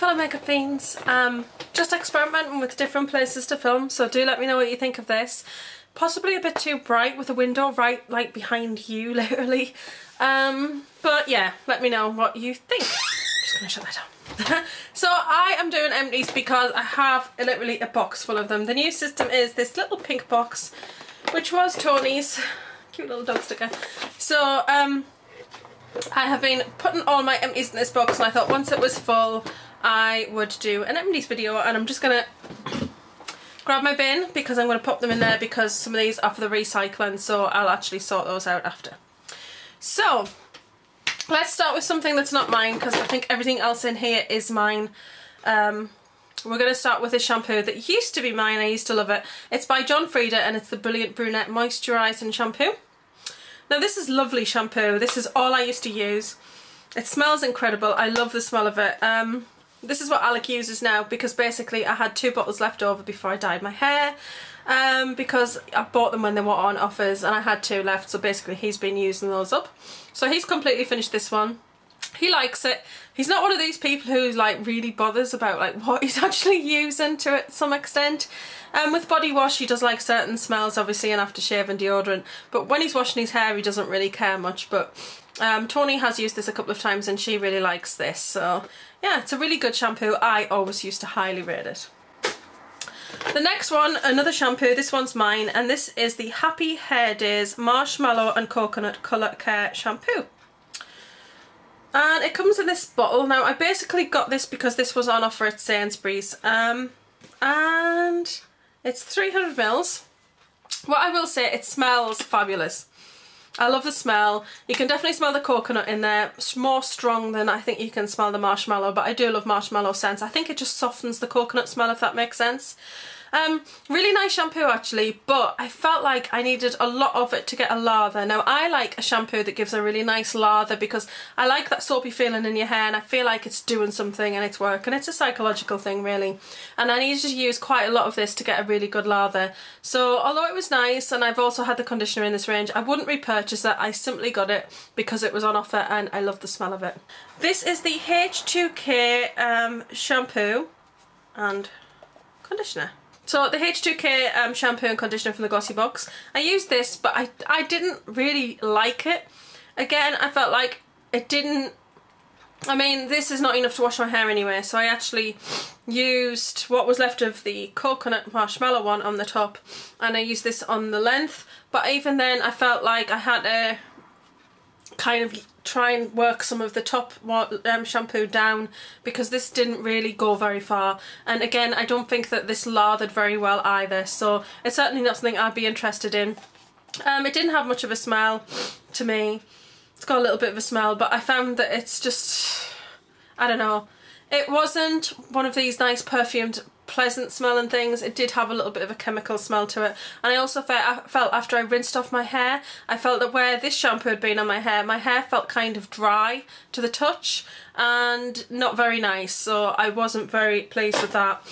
fellow makeup fiends, just experimenting with different places to film, so do let me know what you think of this. Possibly a bit too bright with a window right like behind you, literally. But yeah, let me know what you think. Just gonna shut that down. So I am doing Empties because I have literally a box full of them. The new system is this little pink box, which was Tony's. Cute little dog sticker. So I have been putting all my Empties in this box, and I thought once it was full I would do an Empties video, and I'm just gonna grab my bin because I'm going to pop them in there because some of these are for the recycling, so I'll actually sort those out after. So let's start with something that's not mine because I think everything else in here is mine. We're going to start with a shampoo that used to be mine. I used to love it. It's by John Frieda and it's the Brilliant Brunette Moisturising Shampoo. Now this is lovely shampoo. This is all I used to use. It smells incredible. I love the smell of it. This is what Alec uses now because basically I had 2 bottles left over before I dyed my hair, because I bought them when they were on offers and I had 2 left, so basically he's been using those up. So he's completely finished this one. He likes it. He's not one of these people who like really bothers about like what he's actually using to some extent. With body wash he does like certain smells obviously, and aftershave and deodorant, but when he's washing his hair he doesn't really care much. But Tony has used this a couple of times and she really likes this, so yeah, it's a really good shampoo. I always used to highly rate it. The next one, another shampoo, this one's mine, and this is the Happy Hair Days Marshmallow and Coconut Colour Care Shampoo. And it comes in this bottle. Now I basically got this because this was on offer at Sainsbury's, and it's 300 ml. What I will say, it smells fabulous. I love the smell. You can definitely smell the coconut in there. It's more strong than I think you can smell the marshmallow, but I do love marshmallow scents. I think it just softens the coconut smell, if that makes sense. Really nice shampoo actually, but I felt like I needed a lot of it to get a lather. Now I like a shampoo that gives a really nice lather because I like that soapy feeling in your hair and I feel like it's doing something and it's working. It's a psychological thing really, and I needed to use quite a lot of this to get a really good lather. So although it was nice, and I've also had the conditioner in this range, I wouldn't repurchase it. I simply got it because it was on offer and I love the smell of it. This is the H2K shampoo and conditioner. So the H2K shampoo and conditioner from the Glossy Box. I used this, but I didn't really like it. Again, I felt like it didn't... I mean, this is not enough to wash my hair anyway, so I actually used what was left of the coconut marshmallow one on the top, and I used this on the length. But even then, I felt like I had to kind of try and work some of the top shampoo down because this didn't really go very far, and again I don't think that this lathered very well either, so it's certainly not something I'd be interested in. It didn't have much of a smell to me. It's got a little bit of a smell, but I found that it's just, I don't know, it wasn't one of these nice perfumed pleasant smelling things. It did have a little bit of a chemical smell to it, and I also felt after I rinsed off my hair, I felt that where this shampoo had been on my hair felt kind of dry to the touch and not very nice, so I wasn't very pleased with that.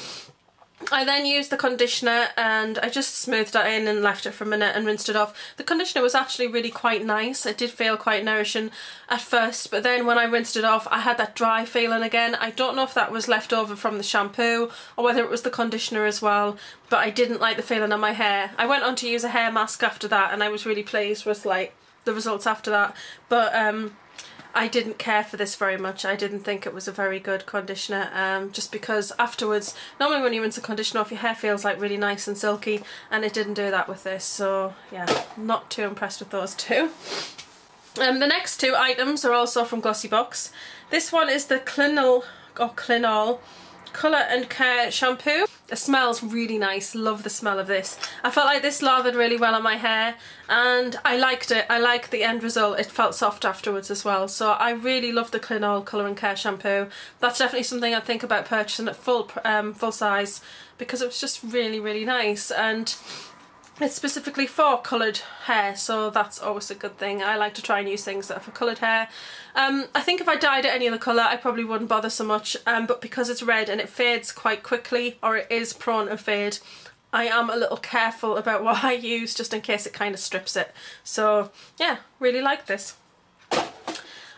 I then used the conditioner and I just smoothed that in and left it for a minute and rinsed it off. The conditioner was actually really quite nice. It did feel quite nourishing at first, but then when I rinsed it off I had that dry feeling again. I don't know if that was left over from the shampoo or whether it was the conditioner as well, but I didn't like the feeling on my hair. I went on to use a hair mask after that and I was really pleased with like the results after that, but I didn't care for this very much. I didn't think it was a very good conditioner, just because afterwards, normally when you rinse a conditioner off, your hair feels like really nice and silky, and it didn't do that with this, so yeah, not too impressed with those two. The next 2 items are also from Glossy Box. This one is the Clinol Colour and Care Shampoo. It smells really nice. Love the smell of this. I felt like this lathered really well on my hair and I liked it. I liked the end result. It felt soft afterwards as well. So I really love the Clinol Colour and Care Shampoo. That's definitely something I'd think about purchasing at full size because it was just really, really nice, and it's specifically for coloured hair, so that's always a good thing. I like to try and use things that are for coloured hair. I think if I dyed it any other colour I probably wouldn't bother so much, but because it's red and it fades quite quickly, or it is prone to fade, I am a little careful about what I use just in case it kind of strips it. So yeah, really like this.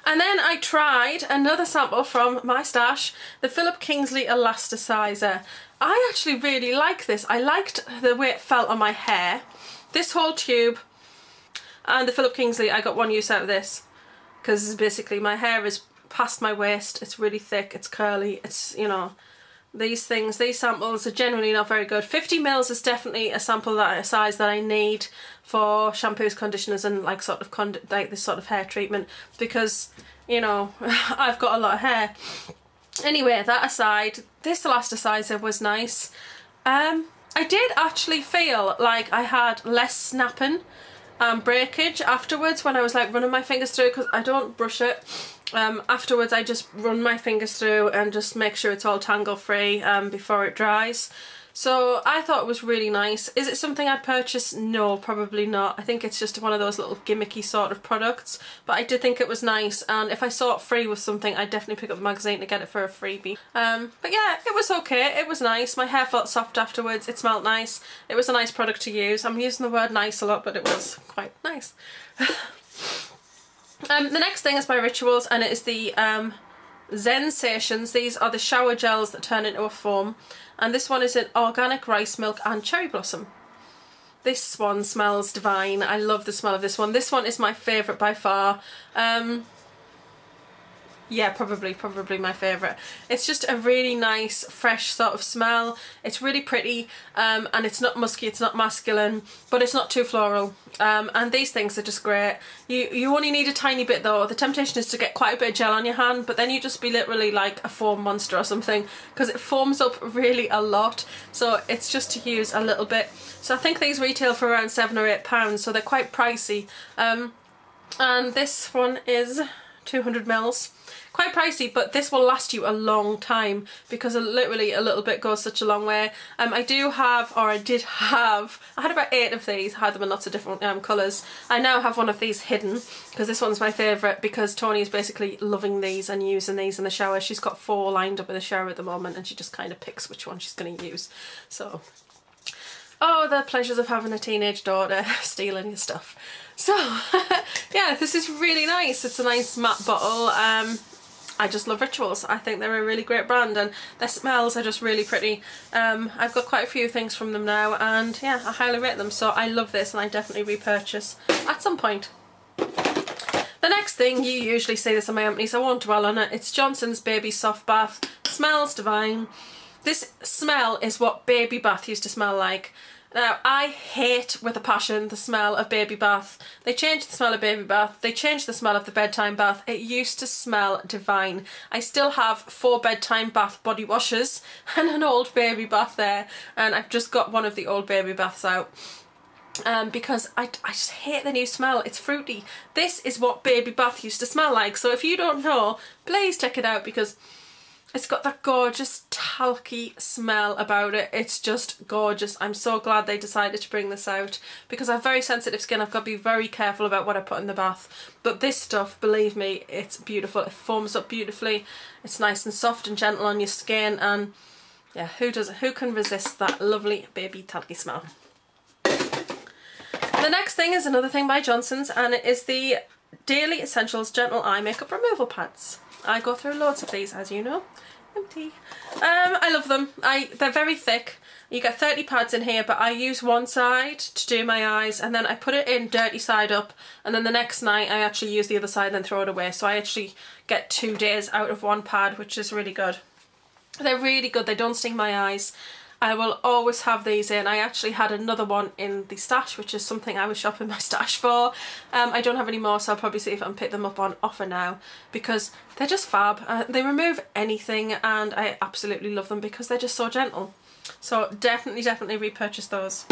And then I tried another sample from my stash, the Philip Kingsley Elasticizer. I actually really like this. I liked the way it felt on my hair. This whole tube and the Philip Kingsley, I got one use out of this because basically my hair is past my waist. It's really thick, it's curly, it's, you know, these things, these samples are generally not very good. 50 mils is definitely a sample that a size that I need for shampoos, conditioners, and like sort of like this sort of hair treatment because, you know, I've got a lot of hair. Anyway, that aside, this elasticizer was nice. I did actually feel like I had less snapping and breakage afterwards when I was like running my fingers through, because I don't brush it. Afterwards I just run my fingers through and just make sure it's all tangle free before it dries. So I thought it was really nice. Is it something I'd purchase? No, probably not. I think it's just one of those little gimmicky sort of products, but I did think it was nice, and if I saw it free with something I'd definitely pick up the magazine to get it for a freebie. But yeah, it was okay, it was nice. My hair felt soft afterwards, it smelled nice, it was a nice product to use. I'm using the word nice a lot, but it was quite nice. The next thing is by Rituals, and it is the Zensations. These are the shower gels that turn into a foam, and this one is in organic rice milk and cherry blossom. This one smells divine. I love the smell of this one. This one is my favourite by far. Yeah, probably my favourite. It's just a really nice, fresh sort of smell. It's really pretty, and it's not musky, it's not masculine, but it's not too floral. And these things are just great. You only need a tiny bit though. The temptation is to get quite a bit of gel on your hand, but then you just be literally like a foam monster or something, because it foams up really a lot. So it's just to use a little bit. So I think these retail for around £7 or £8, so they're quite pricey. And this one is 200 mils. Quite pricey, but this will last you a long time because literally a little bit goes such a long way. I do have, or I did have, I had about 8 of these. I had them in lots of different colours. I now have one of these hidden because this one's my favourite, because Tony is basically loving these and using these in the shower. She's got 4 lined up in the shower at the moment, and she just kind of picks which one she's going to use. So, oh, the pleasures of having a teenage daughter stealing your stuff. So, yeah, this is really nice. It's a nice matte bottle. I just love Rituals. I think they're a really great brand, and their smells are just really pretty. I've got quite a few things from them now, and yeah, I highly rate them. So I love this, and I definitely repurchase at some point. The next thing, you usually see this on my Empties, I won't dwell on it. It's Johnson's Baby Soft Bath. Smells divine. This smell is what baby bath used to smell like. Now, I hate with a passion the smell of baby bath. They changed the smell of baby bath. They changed the smell of the bedtime bath. It used to smell divine. I still have 4 bedtime bath body washes and an old baby bath there. And I've just got one of the old baby baths out. Because I just hate the new smell. It's fruity. This is what baby bath used to smell like. So if you don't know, please check it out, because it's got that gorgeous talky smell about it. It's just gorgeous. I'm so glad they decided to bring this out, because I have very sensitive skin. I've got to be very careful about what I put in the bath. But this stuff, believe me, it's beautiful. It foams up beautifully. It's nice and soft and gentle on your skin, and yeah, who can resist that lovely baby talky smell? The next thing is another thing by Johnson's, and it is the Daily Essentials Gentle Eye Makeup Removal Pads. I go through loads of these, as you know. Empty. I love them. They're very thick. You get 30 pads in here, but I use one side to do my eyes, and then I put it in dirty side up, and then the next night I actually use the other side and then throw it away. So I actually get 2 days out of one pad, which is really good. They're really good. They don't sting my eyes. I will always have these in. I actually had another one in the stash, which is something I was shopping my stash for. I don't have any more, so I'll probably see if I can pick them up on offer now, because they're just fab. They remove anything, and I absolutely love them because they're just so gentle. So definitely repurchase those.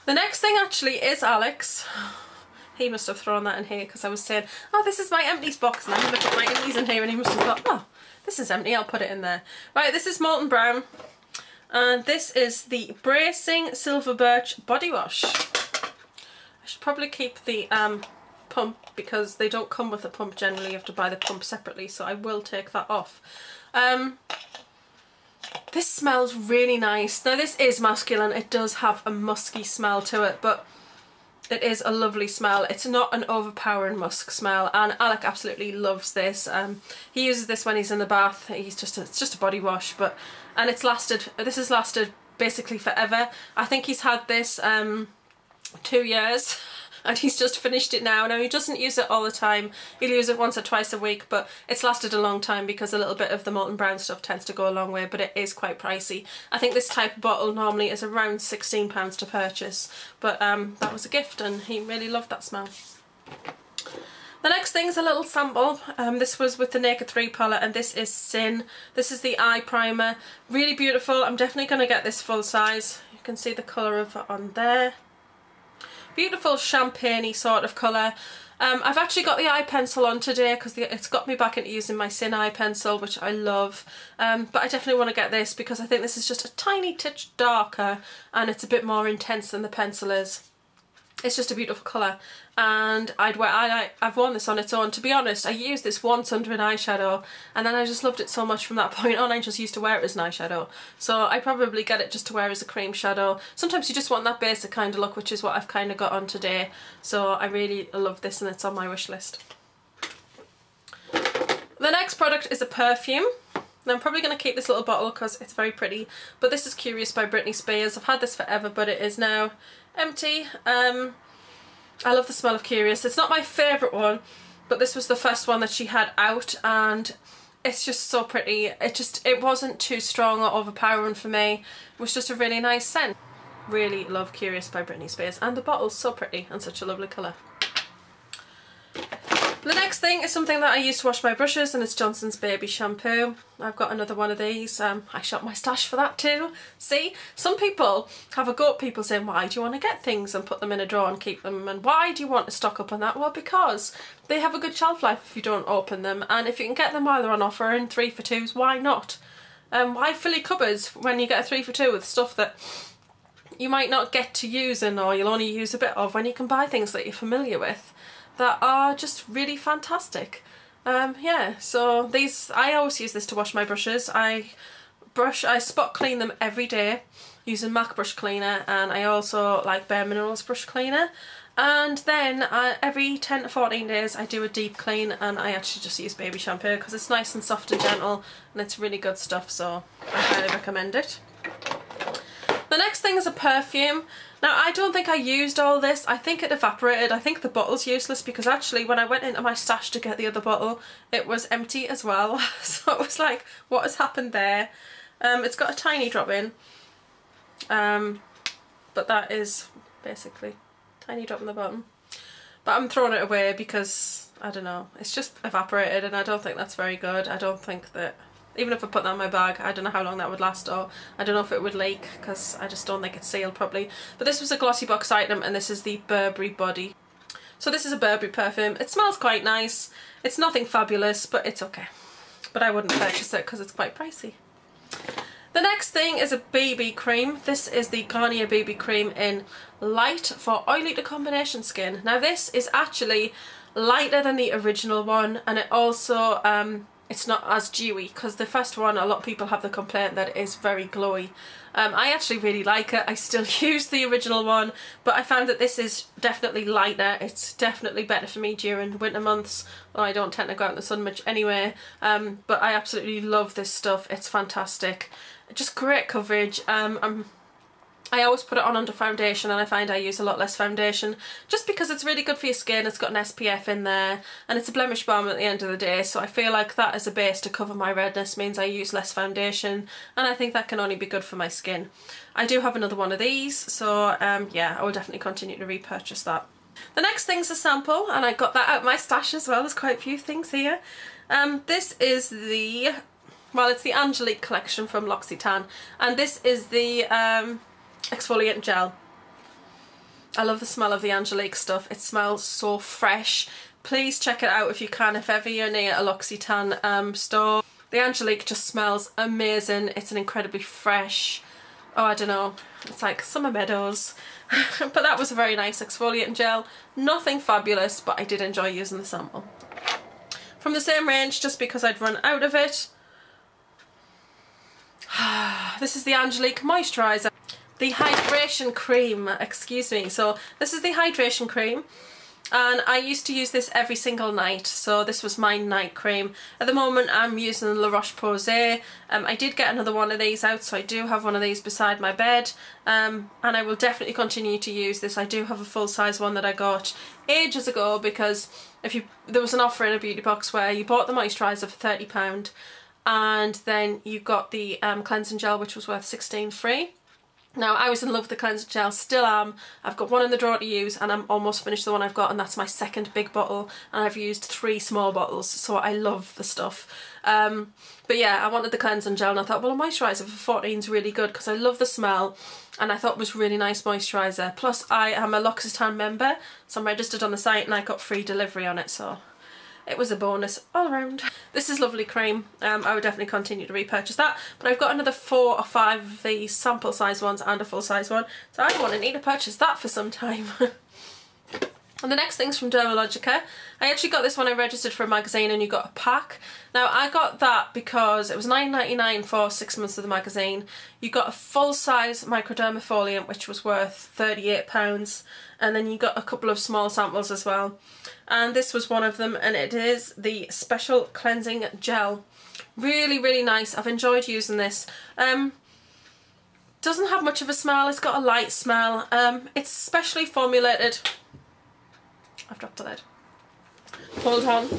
The next thing actually is Alex. He must have thrown that in here because I was saying, oh, this is my Empties box, and I never put my Empties in here, and he must have thought, oh, this is empty, I'll put it in there. Right, this is Molten Brown, and this is the Bracing Silver Birch Body Wash. I should probably keep the pump, because they don't come with a pump generally. You have to buy the pump separately, so I will take that off. This smells really nice. Now, this is masculine. It does have a musky smell to it, but It is a lovely smell. It's not an overpowering musk smell, and Alec absolutely loves this. He uses this when he's in the bath. It's just a body wash, and this has lasted basically forever. I think he's had this 2 years. And he's just finished it now. Now, he doesn't use it all the time. He'll use it once or twice a week, but it's lasted a long time because a little bit of the molten brown stuff tends to go a long way, but it is quite pricey. I think this type of bottle normally is around £16 to purchase, but that was a gift and he really loved that smell. The next thing is a little sample. This was with the Naked 3 palette, and this is Sin. This is the eye primer. Really beautiful. I'm definitely going to get this full size. You can see the colour of it on there. Beautiful champagne-y sort of colour. I've actually got the eye pencil on today because it's got me back into using my Sin eye pencil, which I love. But I definitely want to get this because I think this is just a tiny touch darker and it's a bit more intense than the pencil is. It's just a beautiful colour, and I've worn this on its own. To be honest, I used this once under an eyeshadow and then I just loved it so much from that point on. I just used to wear it as an eyeshadow, so I probably get it just to wear as a cream shadow. Sometimes you just want that basic kind of look, which is what I've kind of got on today, so I really love this and it's on my wish list. The next product is a perfume. Now, I'm probably going to keep this little bottle because it's very pretty, but this is Curious by Britney Spears. I've had this forever, but it is now empty. I love the smell of Curious. It's not my favourite one, but this was the first one that she had out and it's just so pretty. It wasn't too strong or overpowering for me. It was just a really nice scent. Really love Curious by Britney Spears, and the bottle's so pretty and such a lovely colour. The next thing is something that I use to wash my brushes, and it's Johnson's Baby Shampoo. I've got another one of these. I shop my stash for that too. See, some people have a go at people saying, why do you want to get things and put them in a drawer and keep them, and why do you want to stock up on that? Well, because they have a good shelf life if you don't open them, and if you can get them while they're on offer in 3 for 2s, why not? Why fill your cupboards when you get a 3 for 2 with stuff that you might not get to using or you'll only use a bit of, when you can buy things that you're familiar with that are just really fantastic. Yeah, so these, I always use this to wash my brushes. I spot clean them every day using MAC brush cleaner, and I also like Bare Minerals brush cleaner, and then every 10 to 14 days I do a deep clean, and I actually just use baby shampoo because it's nice and soft and gentle and it's really good stuff, so I highly recommend it. The next thing is a perfume. Now, I don't think I used all this. I think it evaporated. I think the bottle's useless because actually when I went into my stash to get the other bottle, it was empty as well. So it was like, what has happened there? It's got a tiny drop in, but that is basically a tiny drop in the bottom. But I'm throwing it away because, I don't know, it's just evaporated and I don't think that's very good. I don't think that, even if I put that in my bag, I don't know how long that would last, or I don't know if it would leak because I just don't think it's sealed properly. But this was a glossy box item, and this is the Burberry Body. So this is a Burberry perfume. It smells quite nice. It's nothing fabulous, but it's okay. But I wouldn't purchase it because it's quite pricey. The next thing is a BB cream. This is the Garnier BB cream in Light for oily to combination skin. Now this is actually lighter than the original one, and it also it's not as dewy, because the first one, a lot of people have the complaint that it is very glowy. I actually really like it. I still use the original one, but I found that this is definitely lighter. It's definitely better for me during winter months. Well, I don't tend to go out in the sun much anyway, but I absolutely love this stuff. It's fantastic. Just great coverage. I always put it on under foundation, and I find I use a lot less foundation just because it's really good for your skin. It's got an SPF in there and it's a blemish balm at the end of the day, so I feel like that as a base to cover my redness means I use less foundation, and I think that can only be good for my skin. I do have another one of these, so yeah, I will definitely continue to repurchase that. The next thing's a sample, and I got that out of my stash as well. There's quite a few things here. This is the, well, it's the Angelique collection from L'Occitane, and this is the exfoliant gel. I love the smell of the Angelique stuff. It smells so fresh. Please check it out if you can, if ever you're near a L'Occitane store. The Angelique just smells amazing. It's an incredibly fresh, oh, I don't know, it's like summer meadows. But that was a very nice exfoliant gel. Nothing fabulous, but I did enjoy using the sample. From the same range, just because I'd run out of it, this is the Angelique moisturiser. the hydration cream, excuse me. So this is the hydration cream, and I used to use this every single night, so this was my night cream. At the moment I'm using La Roche-Posay. I did get another one of these out, so I do have one of these beside my bed, and I will definitely continue to use this. I do have a full size one that I got ages ago, because there was an offer in a beauty box where you bought the moisturiser for £30 and then you got the cleansing gel, which was worth £16 free. Now, I was in love with the cleansing gel, still am. I've got one in the drawer to use, and I'm almost finished the one I've got, and that's my second big bottle, and I've used 3 small bottles, so I love the stuff. But yeah, I wanted the cleansing gel, and I thought, well, a moisturiser for £14 is really good, because I love the smell, and I thought it was really nice moisturiser. Plus, I am a L'Occitane member, so I'm registered on the site, and I got free delivery on it, so it was a bonus all around. This is lovely cream. I would definitely continue to repurchase that, but I've got another 4 or 5 of these sample size ones and a full size one, so I want to need to purchase that for some time. And the next thing's from Dermalogica. I actually got this when I registered for a magazine, and you got a pack. Now, I got that because it was $9.99 for 6 months of the magazine. You got a full-size microdermafoliant, which was worth £38, and then you got a couple of small samples as well. And this was one of them, and it is the Special Cleansing Gel. Really, really nice. I've enjoyed using this. Doesn't have much of a smell. It's got a light smell. It's specially formulated. I've dropped the lid. Hold on.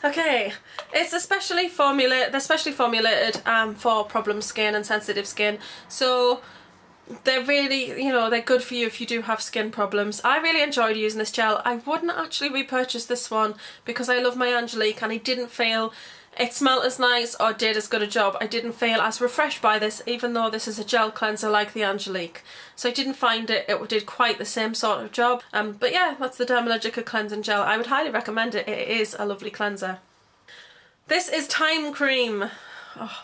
Okay, it's especially formulated. They're specially formulated for problem skin and sensitive skin. So they're really, you know, they're good for you if you do have skin problems. I really enjoyed using this gel. I wouldn't actually repurchase this one because I love my Angelique, and I didn't feel it smelled as nice or did as good a job. I didn't feel as refreshed by this, even though this is a gel cleanser like the Angelique. So I didn't find it did quite the same sort of job. But yeah, that's the Dermalogica cleansing gel. I would highly recommend it. It is a lovely cleanser. This is Time Cream. Oh,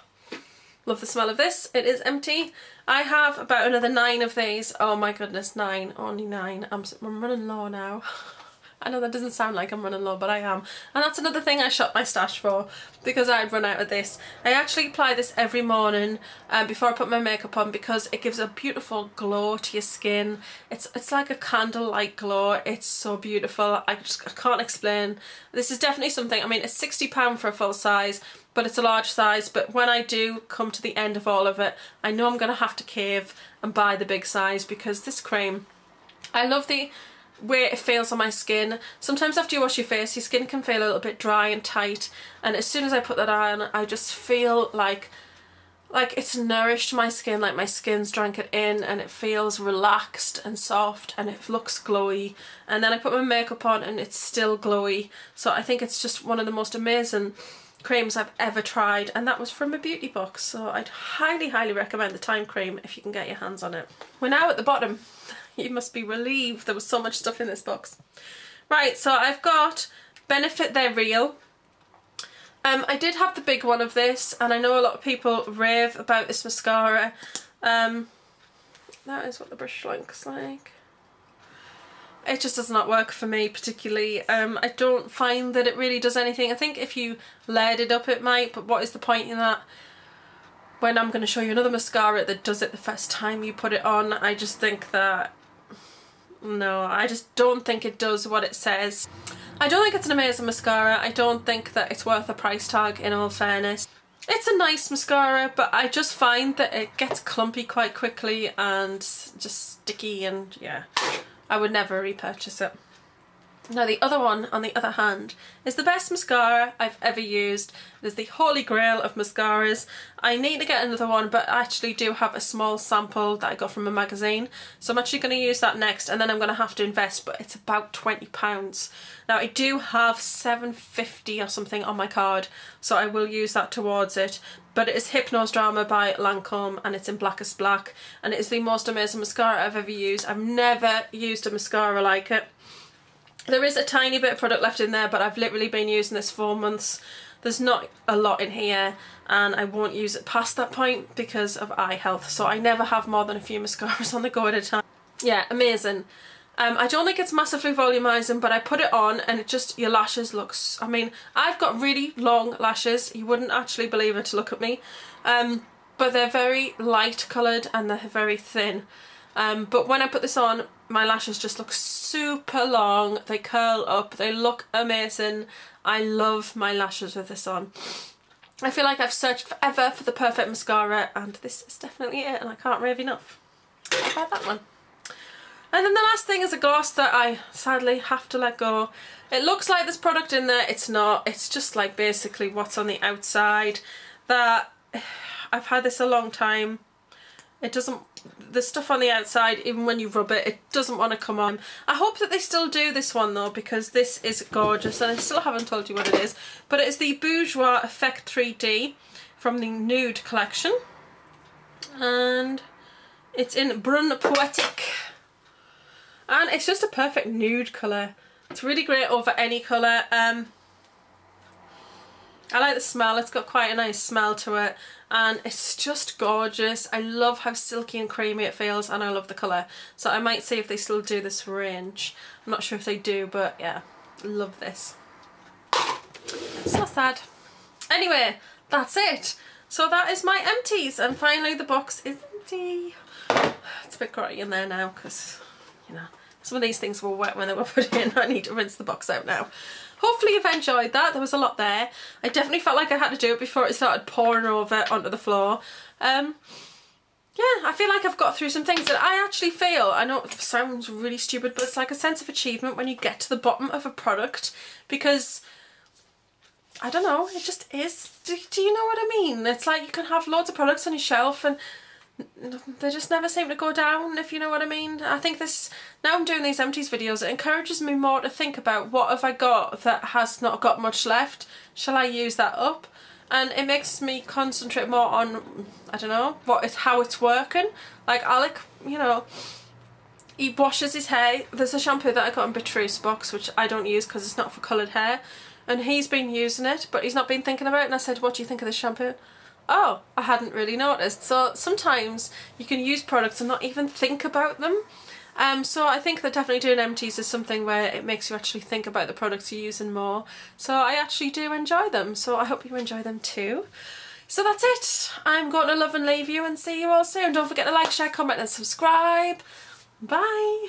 love the smell of this. It is empty. I have about another 9 of these. Oh my goodness, 9. Only 9. I'm running low now. I know that doesn't sound like I'm running low, but I am. And that's another thing I shot my stash for, because I'd run out of this. I actually apply this every morning before I put my makeup on, because it gives a beautiful glow to your skin. It's like a candle-like glow. It's so beautiful. I can't explain. This is definitely something, I mean, it's £60 for a full size, but it's a large size. But when I do come to the end of all of it, I know I'm going to have to cave and buy the big size, because this cream, I love the way it feels on my skin. Sometimes after you wash your face, your skin can feel a little bit dry and tight, and as soon as I put that on, I just feel like it's nourished my skin, like my skin's drank it in, and it feels relaxed and soft, and it looks glowy. And then I put my makeup on and it's still glowy. So I think it's just one of the most amazing creams I've ever tried, and that was from a beauty box. So I'd highly, highly recommend the Time Cream if you can get your hands on it. We're now at the bottom. You must be relieved there was so much stuff in this box. Right, so I've got Benefit They're Real. I did have the big one of this, and I know a lot of people rave about this mascara. That is what the brush looks like. It just does not work for me particularly. I don't find that it really does anything. I think if you layered it up it might, but what is the point in that? When I'm going to show you another mascara that does it the first time you put it on, I just think that, no, I just don't think it does what it says. I don't think it's an amazing mascara. I don't think that it's worth a price tag, in all fairness. It's a nice mascara, but I just find that it gets clumpy quite quickly and just sticky, and yeah, I would never repurchase it. Now the other one, on the other hand, is the best mascara I've ever used. It is the holy grail of mascaras. I need to get another one, but I actually do have a small sample that I got from a magazine, so I'm actually going to use that next, and then I'm going to have to invest, but it's about £20. Now I do have $7.50 or something on my card, so I will use that towards it. But it is Hypnose Drama by Lancome, and it's in Blackest Black, and it is the most amazing mascara I've ever used. I've never used a mascara like it. There is a tiny bit of product left in there, but I've literally been using this 4 months. There's not a lot in here, and I won't use it past that point because of eye health, so I never have more than a few mascaras on the go at a time. Yeah, amazing. I don't think it's massively volumizing, but I put it on and it just, your lashes looks, I mean, I've got really long lashes. You wouldn't actually believe it to look at me. But but they're very light coloured and they're very thin. But when I put this on, my lashes just look super long, they curl up, they look amazing. I love my lashes with this on. I feel like I've searched forever for the perfect mascara, and this is definitely it, and I can't rave enough about that one. And then the last thing is a gloss that I sadly have to let go. It looks like there's product in there, it's not. It's just like basically what's on the outside. That I've had this a long time. It doesn't, the stuff on the outside, even when you rub it, it doesn't want to come on. I hope that they still do this one though, because this is gorgeous, and I still haven't told you what it is. But it is the Bourjois Effect 3D from the Nude collection. And it's in Brun Poetic. And it's just a perfect nude colour. It's really great over any colour. I like the smell, it's got quite a nice smell to it, and it's just gorgeous. I love how silky and creamy it feels, and I love the colour. So I might see if they still do this range. I'm not sure if they do, but yeah, love this. So sad. Anyway, that's it. So that is my empties, and finally the box is empty. It's a bit grotty in there now because, you know, some of these things were wet when they were put in. I need to rinse the box out now. Hopefully you've enjoyed that. There was a lot there. I definitely felt like I had to do it before it started pouring over onto the floor. Yeah, I feel like I've got through some things that I actually feel, I know it sounds really stupid, but it's like a sense of achievement when you get to the bottom of a product, because I don't know, it just is. Do you know what I mean? It's like you can have loads of products on your shelf and they just never seem to go down, if you know what I mean. I think this, now I'm doing these empties videos, it encourages me more to think about what have I got that has not got much left, shall I use that up? And it makes me concentrate more on, I don't know, how it's working. Like Alec, you know, he washes his hair. There's a shampoo that I got in Beatrice box which I don't use because it's not for coloured hair, and he's been using it but he's not been thinking about it, and I said, what do you think of this shampoo? Oh, I hadn't really noticed. So sometimes you can use products and not even think about them. So I think that definitely doing empties is something where it makes you actually think about the products you're using more. So I actually do enjoy them. So I hope you enjoy them too. So that's it. I'm going to love and leave you and see you all soon. Don't forget to like, share, comment and subscribe. Bye.